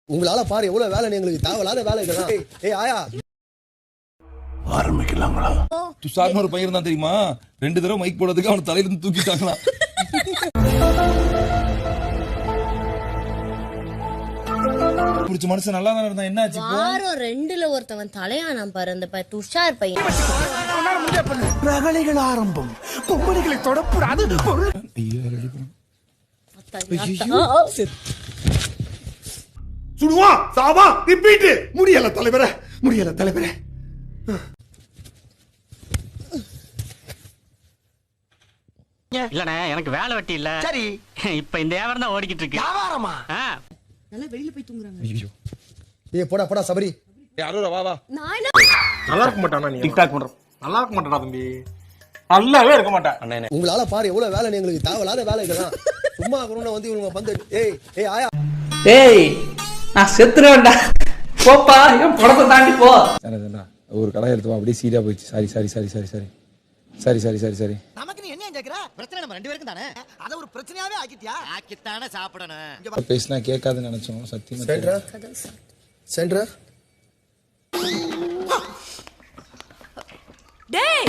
உங்களால பாரு எவ்வளவு வேலை எங்களுக்கு தேவையில்லாத வேலை இதெல்லாம். ஏய் ஆயா ஆரம்பிக்கலாங்களா? துஷார்னு ஒரு பையன் தான் தெரியுமா, 2 தடவை மைக் போடுறதுக்கு அவன் தலையில இருந்து தூக்கிட்டாங்களா. பிடிச்ச மனுஷன் நல்லா தான் இருந்தான், என்ன ஆச்சு? வாரம் 2ல ஒருத்தவன் தலையானாம் பாரு, அந்த துஷார் பையன். ரகளைகள் ஆரம்பம், பொம்பளைகளை தொடக்கூடாது. சுடுவா சாவா ரிப்பீட். முடியல தலைவரே, முடியல தலைவரே. இல்லண்ணே, எனக்கு வேலை வெட்டி இல்ல. சரி, இப்ப இந்த வியாபாரம் தான் ஓடிக்கிட்டு இருக்கு. வியாபாரமா? நல்லா வெளியில போய் தூங்குறாங்க. ஐயோ ஏய் போடா போடா சபரி. அரோரா வா வா. நல்லா இருக்க மாட்டானா நீ? டிக்டாக் பண்ற நல்லா இருக்க மாட்டானா தம்பி? நல்லாவே இருக்க மாட்டான் அண்ணே. உங்களால பாரு எவ்வளவு வேலை எங்களுக்கு தேவையில்லாத வேலை இதெல்லாம். சும்மா குருண வந்து இவங்க வந்து ஏய் ஆயா ஏய் நான் செத்துறேன்டா, போப்பா, என் படத்தை தாண்டி போ. ஒரு கடை எடுத்து அப்படியே சீரியா போயிடுச்சு. Sorry sorry sorry sorry sorry சரி சரி சரி சரி. நமக்கு நீ என்ன கேக்குற? பிரச்சனை நம்ம 2 பேருக்கும் தானே. அத ஒரு பிரச்சனையாவே ஆக்கிட்டியா? ஆக்கிட்டானே சாப்பிடணும். பேசினா கேட்காதுன்னு நினைச்சோம். சத்தியமா சென்ட்ரா சென்ட்ரா. டேய்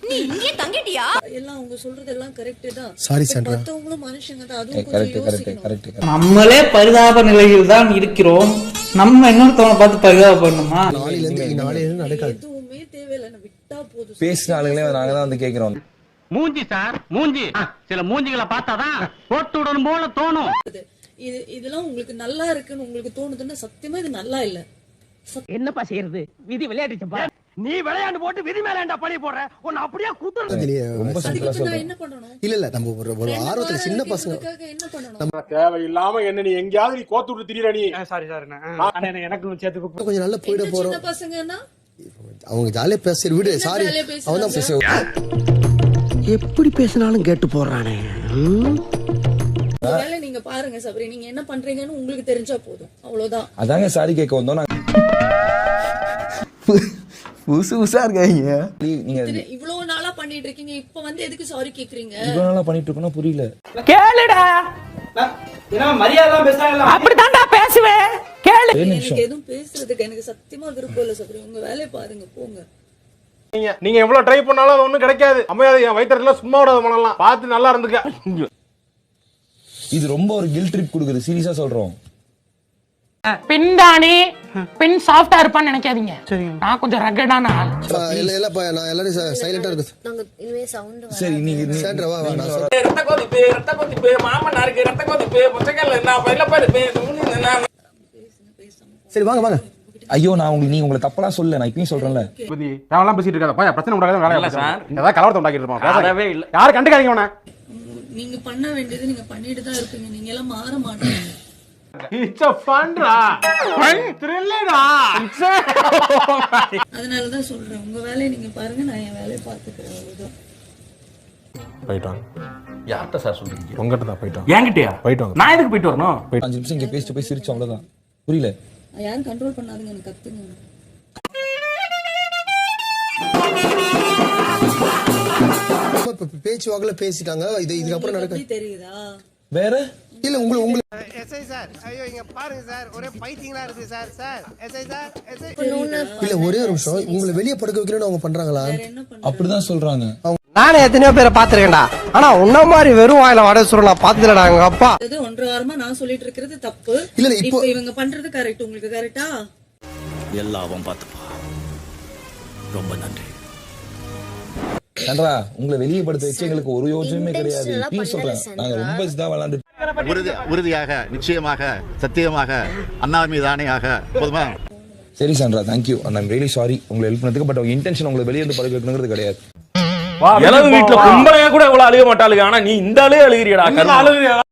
நீ இங்கே தங்கிட்டியா? எல்லாம் அவங்க சொல்றது எல்லாம் கரெக்ட் தான். சாரி சென்ட்ரா. மத்தவங்களும் மனுஷங்க தான், அதுவும் கரெக்ட் கொஞ்சம் கரெக்ட் யோசிக்கணும். கரெக்ட். நம்மளே பரிதாப நிலையில் தான் இருக்கிறோம், நம்ம இன்னொருத்தவனை பார்த்து பரிதாபப்படணுமா? நாளையில இருந்து நடக்காது. எதுவுமே தேவையில்லை, விட்டா போதும். பேசின ஆளுங்களே நாங்க தான் வந்து கேட்கிறோம். மூஞ்சி சார், மூஞ்சி. சில மூஞ்சிகளை பார்த்தாதான் போட்டு விடணும் போல தோணும். இதெல்லாம் உங்களுக்கு நல்லா இருக்குன்னு உங்களுக்கு தோணுதுன்னா சத்தியமா இது நல்லா இல்ல. என்னப்பா செய்யறது? விதி விளையாடுச்சப்பா. நீ விளையாண்டு போட்டு விதி மேலேண்டா பழி போடுற. உன்னை அப்படியே குத்துறது. ரொம்ப சிம்பிளா நான் சொல்றேன். என்ன பண்ணணும்? இல்ல நம்ம ஒரு ஆர்வத்துல சின்ன பசங்க என்ன பண்ணணும்? தேவையில்லாம என்ன நீ எங்கயாவது நீ கோத்து விட்டு திரியற நீ. சாரி சார் அண்ணே, எனக்கு சேர்த்து கொஞ்சம் நல்லா போயிட போறோம். சின்ன பசங்கன்னா அவங்க ஜாலியா பேசுற விடு. சாரி அவன் தான் பேச. எப்படி பேசினாலும் கேட்டு போறானே. ஒருவேளை நீங்க பாருங்க சபரி, நீங்க என்ன பண்றீங்கன்னு உங்களுக்கு தெரிஞ்சா போதும், அவ்வளவுதான். அதாங்க சாரி கேட்க வந்தோம். புதுசு புதுசா இருக்காங்க. நீங்க இவ்வளவு நாளா பண்ணிட்டு இருக்கீங்க, இப்ப வந்து எதுக்கு சாரி கேக்குறீங்க? இவ்வளவு நாளா பண்ணிட்டு இருக்கோம்னா புரியல. கேளுடா, என்ன மரியாதை பேசுறாங்களா? அப்படிதான்டா பேசுவேன், கேளு. எனக்கு எதுவும் பேசுறதுக்கு எனக்கு சத்தியமா விருப்பம் இல்ல சபரி. உங்க வேலையை பாருங்க, போங்க. நீங்க எவ்வளவு ட்ரை பண்ணாலும் அது ஒண்ணும் கிடைக்காது. அமையாது, என் வயிற்றுல சும்மா விடாத பண்ணலாம். பார்த்து நல்லா இருந்துக்க. இது ரொம்ப ஒரு கில்ட் ட்ரிப் கொடுக்குது, சீரியஸா சொல்றோம். பின்தானி பின் சாஃப்டா இருப்பான்னு நினைக்காதீங்க, நான் கொஞ்சம் ரகடான ஆள். நான் எல்லாரும் சைலண்டா இருக்கு. நாங்க இனிமே சவுண்ட் சரி நீங்க சென்ட்ரா வா வா. நான் சொல்றேன். ரத்த கொதிப்பு மாமனாருக்கு ரத்த கொதிப்பு முச்சக்கல்ல நான் பையில பாரு. சரி வாங்க வாங்க. ஐயோ நான் உங்களுக்கு நீங்க உங்களை தப்பலாம் சொல்ல, நான் இப்பயும் சொல்றேன்ல. தேவலாம் பேசிட்டு இருக்காத. பா பிரச்சனை உண்டாகாத வேலை இல்ல சார். ஏதாவது கலவரத்தை உண்டாக்கிட்டு இருப்பான். அதவே இல்ல. யார் கண்டுக்காதீங்க அவனை. நீங்க பண்ண வேண்டியது நீங்க பண்ணிட்டு தான் இருப்பீங்க, நீங்க எல்லாம் மாற மாட்டீங்க. It's a fun டா. Fun thrill டா. அதனால தான் சொல்றேன், உங்க வேலையை நீங்க பாருங்க, நான் என் வேலையை பார்த்துக்கிறேன், அவ்வளவுதான். போய்ட்டான். யார்கிட்ட சார் சொல்றீங்க? உங்ககிட்ட தான் போய்ட்டான். என்கிட்டயா? போய்ட்டான். நான் எதுக்கு போயிட்டு வரணும்? 5 நிமிஷம் இங்க பேசிட்டு போய் சிரிச்சோம், அவ்வளவுதான். புரியல. யாரும் கண்ட்ரோல் பண்ணாதுங்க, எனக்கு கத்துங்க. பேச்சு வாக்குல பேசிட்டாங்க. இதுக்கு அப்புறம் நடக்க தெரியுதா? வேற இல்ல உங்களுக்கு எஸ்ஐ சார், ஐயோ இங்க பாருங்க சார், ஒரே பைத்தியங்களா இருக்கு sir. Sir SI sir, SI இல்ல ஒரே ஒரு நிமிஷம். உங்களை வெளியே படுக்க வைக்கணும்னு அவங்க பண்றாங்களா? அப்படிதான் சொல்றாங்க. நானே எத்தனையோ பேரை பாத்துருக்கேன்டா. ஆனா உன்ன மாதிரி வெறும் வாயில வடை சுருள் நான் பாத்துலடா. எங்க அப்பா 1.5 வாரமா நான் சொல்லிட்டு இருக்கிறது தப்பு. இல்ல இப்போ இவங்க பண்றது கரெக்ட். உங்களுக்கு கரெக்டா? எல்லாவும் பாத்துப்பா. ரொம்ப நன்றி. கண்டா உங்களை வெளியே படுத்த வச்சு எங்களுக்கு ஒரு யோசனையுமே கிடையாது. இப்பயும் சொல்றேன், நாங்க ரொம்ப இதா விளையாண்டு உறுதியாக நிச்சயமாக சத்தியமாக அண்ணா மீது ஆணையாக போதுமா? சரி Sandra, thank you and I'm really sorry உங்களை ஹெல்ப் பண்ணதுக்கு. பட் அவங்க இன்டென்ஷன் உங்களை வெளியே இருந்து படுக்க வைக்கணுங்கிறது கிடையாது. வீட்டுல பொம்பளையா கூட இவ்வளவு அழுக மாட்டாளுங்க, ஆனா நீ இந்த அழுக அழுகிறியடா.